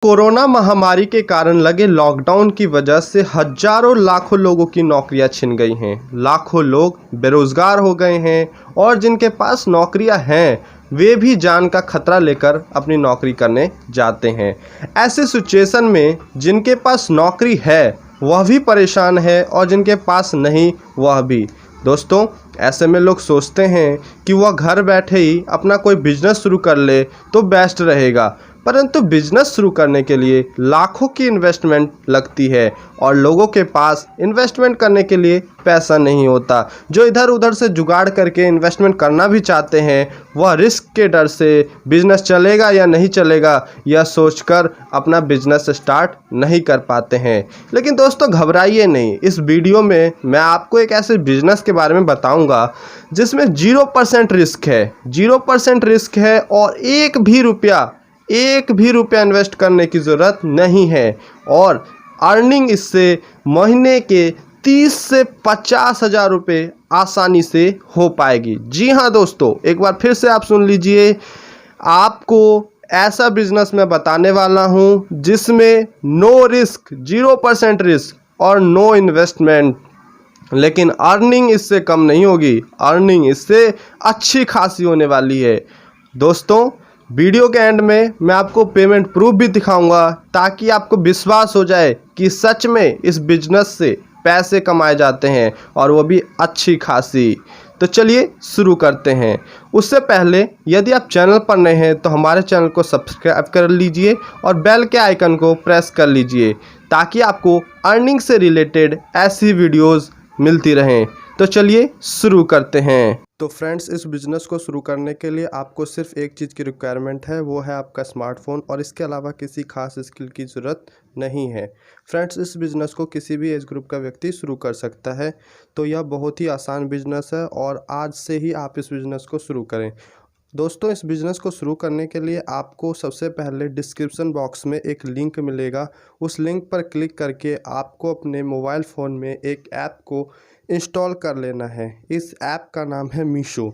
Corona महामारी के कारण लगे लॉकडाउन की वजह से हजारों लाखों लोगों की नौकरियां छिन गई हैं। लाखों लोग बेरोजगार हो गए हैं और जिनके पास नौकरियां हैं वे भी जान का खतरा लेकर अपनी नौकरी करने जाते हैं। ऐसे सिचुएशन में जिनके पास नौकरी है वह भी परेशान है और जिनके पास नहीं वह भी। दोस्तों, ऐसे में लोग सोचते हैं कि वह घर बैठे ही अपना कोई बिजनेस शुरू कर ले तो बेस्ट रहेगा, परंतु बिजनेस शुरू करने के लिए लाखों की इन्वेस्टमेंट लगती है और लोगों के पास इन्वेस्टमेंट करने के लिए पैसा नहीं होता। जो इधर उधर से जुगाड़ करके इन्वेस्टमेंट करना भी चाहते हैं वह रिस्क के डर से बिजनेस चलेगा या नहीं चलेगा यह सोचकर अपना बिजनेस स्टार्ट नहीं कर पाते हैं। लेकिन दोस्तों, घबराइए नहीं। इस वीडियो में मैं आपको एक ऐसे बिजनेस के बारे में बताऊंगा जिसमें 0% रिस्क है। 0% रिस्क है और एक भी रुपया इन्वेस्ट करने की ज़रूरत नहीं है और अर्निंग इससे महीने के 30 से 50 हज़ार रुपये आसानी से हो पाएगी। जी हाँ दोस्तों, एक बार फिर से आप सुन लीजिए। आपको ऐसा बिजनेस मैं बताने वाला हूँ जिसमें नो रिस्क, 0% रिस्क और नो इन्वेस्टमेंट, लेकिन अर्निंग इससे कम नहीं होगी। अर्निंग इससे अच्छी खासी होने वाली है। दोस्तों, वीडियो के एंड में मैं आपको पेमेंट प्रूफ भी दिखाऊंगा ताकि आपको विश्वास हो जाए कि सच में इस बिजनेस से पैसे कमाए जाते हैं और वो भी अच्छी खासी। तो चलिए शुरू करते हैं। उससे पहले यदि आप चैनल पर नए हैं तो हमारे चैनल को सब्सक्राइब कर लीजिए और बेल के आइकन को प्रेस कर लीजिए ताकि आपको अर्निंग से रिलेटेड ऐसी वीडियोज़ मिलती रहें। तो चलिए शुरू करते हैं। तो फ्रेंड्स, इस बिज़नेस को शुरू करने के लिए आपको सिर्फ एक चीज़ की रिक्वायरमेंट है, वो है आपका स्मार्टफोन, और इसके अलावा किसी खास स्किल की ज़रूरत नहीं है। फ्रेंड्स, इस बिज़नेस को किसी भी एज ग्रुप का व्यक्ति शुरू कर सकता है। तो यह बहुत ही आसान बिज़नेस है और आज से ही आप इस बिज़नेस को शुरू करें। दोस्तों, इस बिज़नेस को शुरू करने के लिए आपको सबसे पहले डिस्क्रिप्शन बॉक्स में एक लिंक मिलेगा। उस लिंक पर क्लिक करके आपको अपने मोबाइल फ़ोन में एक ऐप को इंस्टॉल कर लेना है। इस ऐप का नाम है मीशो।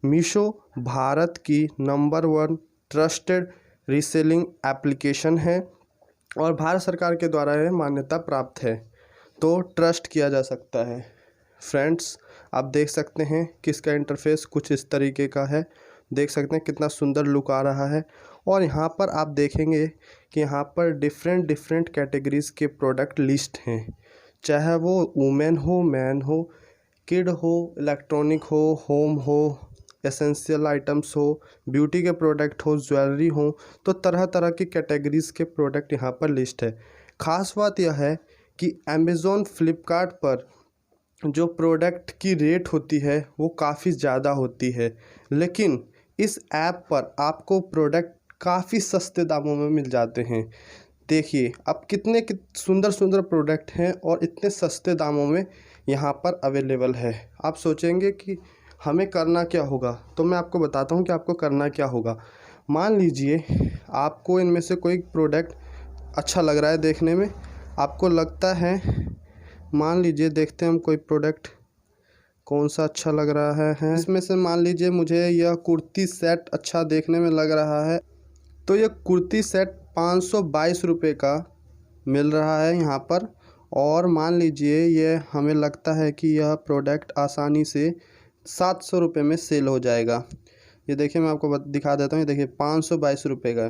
मीशो भारत की नंबर 1 ट्रस्टेड रीसेलिंग एप्लीकेशन है और भारत सरकार के द्वारा यह मान्यता प्राप्त है, तो ट्रस्ट किया जा सकता है। फ्रेंड्स, आप देख सकते हैं कि इसका इंटरफेस कुछ इस तरीके का है। देख सकते हैं कितना सुंदर लुक आ रहा है और यहाँ पर आप देखेंगे कि यहाँ पर डिफरेंट कैटेगरीज़ के प्रोडक्ट लिस्ट हैं, चाहे वो वुमेन हो, मैन हो, किड हो, इलेक्ट्रॉनिक हो, होम हो, एसेंशियल आइटम्स हो, ब्यूटी के प्रोडक्ट हो, ज्वेलरी हो, तो तरह तरह की कैटेगरीज़ के प्रोडक्ट यहाँ पर लिस्ट है। ख़ास बात यह है कि अमेज़ॉन, फ्लिपकार्ट पर जो प्रोडक्ट की रेट होती है वो काफ़ी ज़्यादा होती है, लेकिन इस ऐप पर आपको प्रोडक्ट काफ़ी सस्ते दामों में मिल जाते हैं। देखिए अब कितने सुंदर सुंदर प्रोडक्ट हैं और इतने सस्ते दामों में यहाँ पर अवेलेबल है। आप सोचेंगे कि हमें करना क्या होगा, तो मैं आपको बताता हूँ कि आपको करना क्या होगा। मान लीजिए आपको इनमें से कोई प्रोडक्ट अच्छा लग रहा है देखने में, आपको लगता है, मान लीजिए देखते हैं हम कोई प्रोडक्ट कौन सा अच्छा लग रहा है। इसमें से मान लीजिए मुझे यह कुर्ती सेट अच्छा देखने में लग रहा है, तो यह कुर्ती सेट 522 रुपये का मिल रहा है यहाँ पर। और मान लीजिए ये हमें लगता है कि यह प्रोडक्ट आसानी से 700 रुपये में सेल हो जाएगा। ये देखिए मैं आपको दिखा देता हूँ, ये देखिए 522 रुपये का,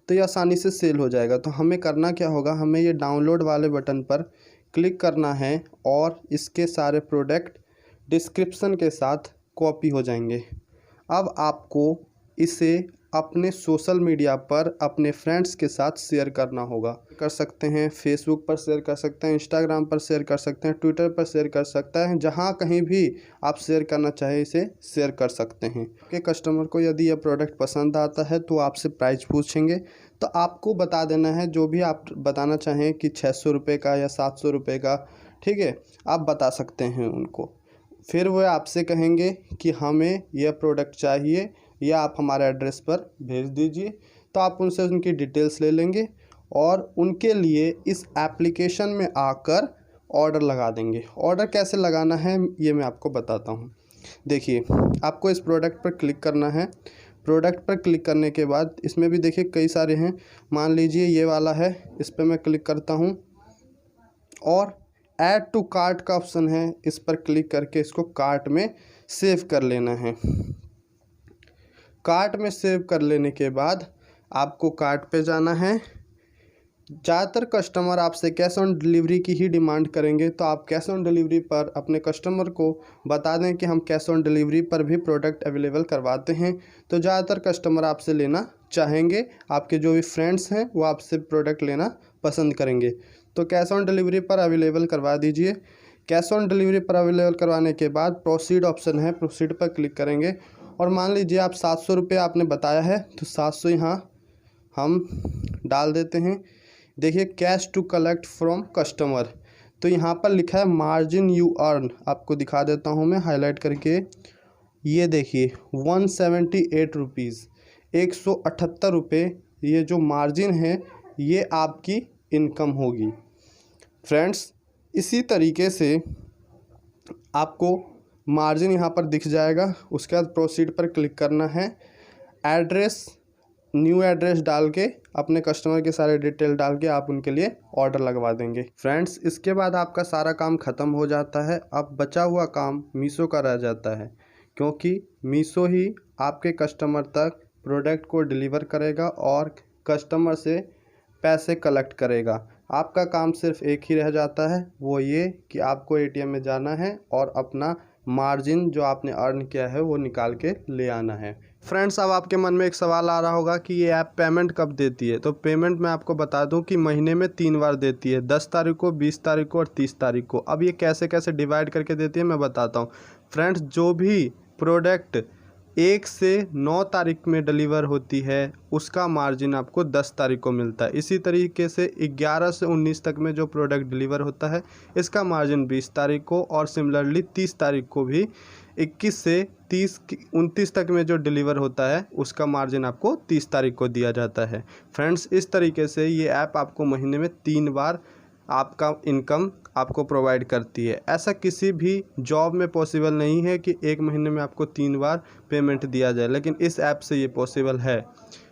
तो ये आसानी से सेल हो जाएगा। तो हमें करना क्या होगा, हमें ये डाउनलोड वाले बटन पर क्लिक करना है और इसके सारे प्रोडक्ट डिस्क्रिप्शन के साथ कॉपी हो जाएंगे। अब आपको इसे अपने सोशल मीडिया पर अपने फ्रेंड्स के साथ शेयर करना होगा। कर सकते हैं फेसबुक पर शेयर कर सकते हैं, इंस्टाग्राम पर शेयर कर सकते हैं, ट्विटर पर शेयर कर सकते हैं, जहां कहीं भी आप शेयर करना चाहें इसे शेयर कर सकते हैं। आपके कस्टमर को यदि यह प्रोडक्ट पसंद आता है तो आपसे प्राइस पूछेंगे, तो आपको बता देना है जो भी आप बताना चाहें कि 600 रुपये का या 700 रुपये का, ठीक है, आप बता सकते हैं उनको। फिर वह आपसे कहेंगे कि हमें यह प्रोडक्ट चाहिए या आप हमारे एड्रेस पर भेज दीजिए, तो आप उनसे उनकी डिटेल्स ले लेंगे और उनके लिए इस एप्लीकेशन में आकर ऑर्डर लगा देंगे। ऑर्डर कैसे लगाना है ये मैं आपको बताता हूँ। देखिए, आपको इस प्रोडक्ट पर क्लिक करना है, प्रोडक्ट पर क्लिक करने के बाद इसमें भी देखिए कई सारे हैं। मान लीजिए ये वाला है, इस पर मैं क्लिक करता हूँ और ऐड टू कार्ट का ऑप्शन है, इस पर क्लिक करके इसको कार्ट में सेव कर लेना है। कार्ट में सेव कर लेने के बाद आपको कार्ट पे जाना है। ज़्यादातर कस्टमर आपसे कैश ऑन डिलीवरी की ही डिमांड करेंगे, तो आप कैश ऑन डिलीवरी पर अपने कस्टमर को बता दें कि हम कैश ऑन डिलीवरी पर भी प्रोडक्ट अवेलेबल करवाते हैं। तो ज़्यादातर कस्टमर आपसे लेना चाहेंगे, आपके जो भी फ्रेंड्स हैं वो आपसे प्रोडक्ट लेना पसंद करेंगे। तो कैश ऑन डिलीवरी पर अवेलेबल करवा दीजिए। कैश ऑन डिलीवरी पर अवेलेबल करवाने के बाद प्रोसीड ऑप्शन है, प्रोसीड पर क्लिक करेंगे और मान लीजिए आप 700 रुपये आपने बताया है, तो 700 यहाँ हम डाल देते हैं। देखिए cash to collect from customer, तो यहाँ पर लिखा है मार्जिन यू अर्न, आपको दिखा देता हूँ मैं हाईलाइट करके। ये देखिए 178 रुपीज़, 178 रुपये ये जो मार्जिन है ये आपकी इनकम होगी। फ्रेंड्स इसी तरीके से आपको मार्जिन यहाँ पर दिख जाएगा। उसके बाद प्रोसीड पर क्लिक करना है। एड्रेस, न्यू एड्रेस डाल के अपने कस्टमर के सारे डिटेल डाल के आप उनके लिए ऑर्डर लगवा देंगे। फ्रेंड्स इसके बाद आपका सारा काम ख़त्म हो जाता है। अब बचा हुआ काम मीशो का रह जाता है, क्योंकि मीशो ही आपके कस्टमर तक प्रोडक्ट को डिलीवर करेगा और कस्टमर से पैसे कलेक्ट करेगा। आपका काम सिर्फ एक ही रह जाता है, वो ये कि आपको एटीएम में जाना है और अपना मार्जिन जो आपने अर्न किया है वो निकाल के ले आना है। फ्रेंड्स अब आपके मन में एक सवाल आ रहा होगा कि ये ऐप पेमेंट कब देती है। तो पेमेंट मैं आपको बता दूं कि महीने में 3 बार देती है, 10 तारीख को, 20 तारीख को और 30 तारीख को। अब ये कैसे कैसे डिवाइड करके देती है मैं बताता हूँ। फ्रेंड्स जो भी प्रोडक्ट 1 से 9 तारीख में डिलीवर होती है उसका मार्जिन आपको 10 तारीख को मिलता है। इसी तरीके से 11 से 19 तक में जो प्रोडक्ट डिलीवर होता है इसका मार्जिन 20 तारीख को, और सिमिलरली 30 तारीख को भी 21 से 29 तक में जो डिलीवर होता है उसका मार्जिन आपको 30 तारीख को दिया जाता है। फ्रेंड्स इस तरीके से ये ऐप आपको महीने में 3 बार आपका इनकम आपको प्रोवाइड करती है। ऐसा किसी भी जॉब में पॉसिबल नहीं है कि एक महीने में आपको 3 बार पेमेंट दिया जाए, लेकिन इस ऐप से ये पॉसिबल है।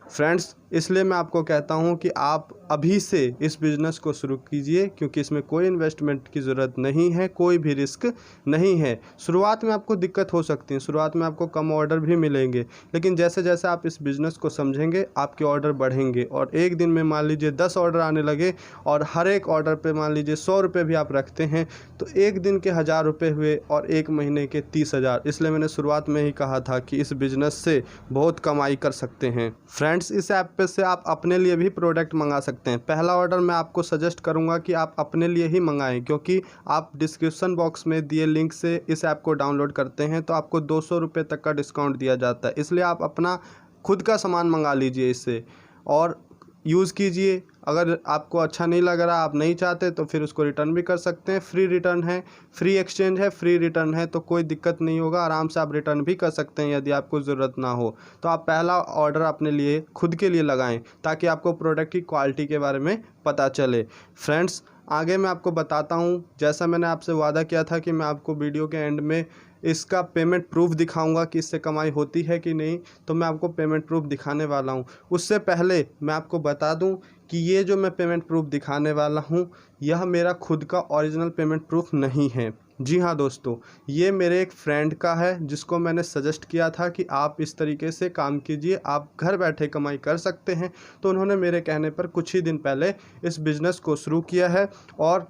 फ्रेंड्स इसलिए मैं आपको कहता हूं कि आप अभी से इस बिज़नेस को शुरू कीजिए, क्योंकि इसमें कोई इन्वेस्टमेंट की ज़रूरत नहीं है, कोई भी रिस्क नहीं है। शुरुआत में आपको दिक्कत हो सकती है, शुरुआत में आपको कम ऑर्डर भी मिलेंगे, लेकिन जैसे जैसे आप इस बिज़नेस को समझेंगे आपके ऑर्डर बढ़ेंगे और एक दिन में मान लीजिए 10 ऑर्डर आने लगे और हर एक ऑर्डर पर मान लीजिए 100 रुपये भी आप रखते हैं तो एक दिन के 1000 रुपये हुए और एक महीने के 30,000। इसलिए मैंने शुरुआत में ही कहा था कि इस बिज़नेस से बहुत कमाई कर सकते हैं। फ्रेंड्स इस ऐप पे से आप अपने लिए भी प्रोडक्ट मंगा सकते हैं। पहला ऑर्डर मैं आपको सजेस्ट करूंगा कि आप अपने लिए ही मंगाएं, क्योंकि आप डिस्क्रिप्शन बॉक्स में दिए लिंक से इस ऐप को डाउनलोड करते हैं तो आपको 200 रुपये तक का डिस्काउंट दिया जाता है। इसलिए आप अपना खुद का सामान मंगा लीजिए इससे और यूज़ कीजिए। अगर आपको अच्छा नहीं लग रहा, आप नहीं चाहते, तो फिर उसको रिटर्न भी कर सकते हैं। फ्री रिटर्न है, फ्री एक्सचेंज है, फ्री रिटर्न है, तो कोई दिक्कत नहीं होगा। आराम से आप रिटर्न भी कर सकते हैं यदि आपको ज़रूरत ना हो। तो आप पहला ऑर्डर अपने लिए खुद के लिए लगाएं ताकि आपको प्रोडक्ट की क्वालिटी के बारे में पता चले। फ्रेंड्स आगे मैं आपको बताता हूँ, जैसा मैंने आपसे वादा किया था कि मैं आपको वीडियो के एंड में इसका पेमेंट प्रूफ दिखाऊंगा कि इससे कमाई होती है कि नहीं, तो मैं आपको पेमेंट प्रूफ दिखाने वाला हूं। उससे पहले मैं आपको बता दूं कि ये जो मैं पेमेंट प्रूफ दिखाने वाला हूं यह मेरा खुद का ओरिजिनल पेमेंट प्रूफ नहीं है। जी हाँ दोस्तों, ये मेरे एक फ्रेंड का है जिसको मैंने सजेस्ट किया था कि आप इस तरीके से काम कीजिए, आप घर बैठे कमाई कर सकते हैं। तो उन्होंने मेरे कहने पर कुछ ही दिन पहले इस बिज़नेस को शुरू किया है और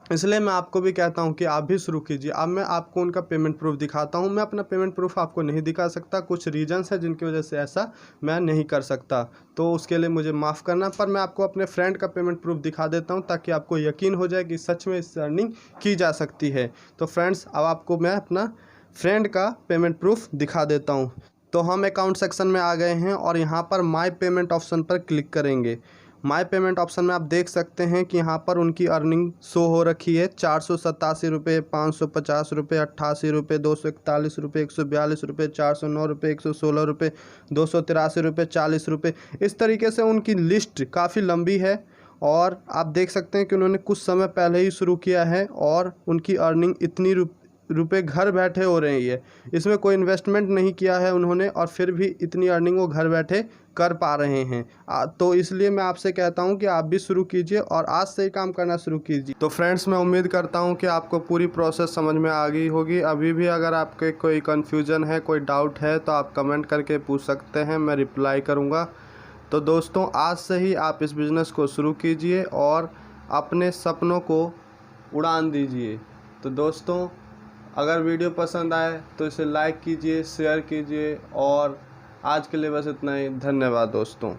इसलिए मैं आपको भी कहता हूं कि आप भी शुरू कीजिए। अब मैं आपको उनका पेमेंट प्रूफ दिखाता हूं। मैं अपना पेमेंट प्रूफ आपको नहीं दिखा सकता, कुछ रीजंस है जिनकी वजह से ऐसा मैं नहीं कर सकता, तो उसके लिए मुझे माफ़ करना। पर मैं आपको अपने फ्रेंड का पेमेंट प्रूफ दिखा देता हूं ताकि आपको यकीन हो जाए कि सच में इससे अर्निंग की जा सकती है। तो फ्रेंड्स अब आपको मैं अपना फ्रेंड का पेमेंट प्रूफ दिखा देता हूँ। तो हम अकाउंट सेक्शन में आ गए हैं और यहाँ पर माई पेमेंट ऑप्शन पर क्लिक करेंगे। माई पेमेंट ऑप्शन में आप देख सकते हैं कि यहाँ पर उनकी अर्निंग शो हो रखी है। 487 रुपये, 550 रुपये, 88 रुपये, 241 रुपये, 142 रुपये, 409 रुपये, 116 रुपये, 283 रुपये, 40 रुपये। इस तरीके से उनकी लिस्ट काफ़ी लंबी है और आप देख सकते हैं कि उन्होंने कुछ समय पहले ही शुरू किया है और उनकी अर्निंग रुपए घर बैठे हो रहे हैं। ये इसमें कोई इन्वेस्टमेंट नहीं किया है उन्होंने और फिर भी इतनी अर्निंग वो घर बैठे कर पा रहे हैं। तो इसलिए मैं आपसे कहता हूं कि आप भी शुरू कीजिए और आज से ही काम करना शुरू कीजिए। तो फ्रेंड्स, मैं उम्मीद करता हूं कि आपको पूरी प्रोसेस समझ में आ गई होगी। अभी भी अगर आपके कोई कन्फ्यूज़न है, कोई डाउट है तो आप कमेंट करके पूछ सकते हैं, मैं रिप्लाई करूँगा। तो दोस्तों, आज से ही आप इस बिज़नेस को शुरू कीजिए और अपने सपनों को उड़ान दीजिए। तो दोस्तों, अगर वीडियो पसंद आए तो इसे लाइक कीजिए, शेयर कीजिए और आज के लिए बस इतना ही। धन्यवाद दोस्तों।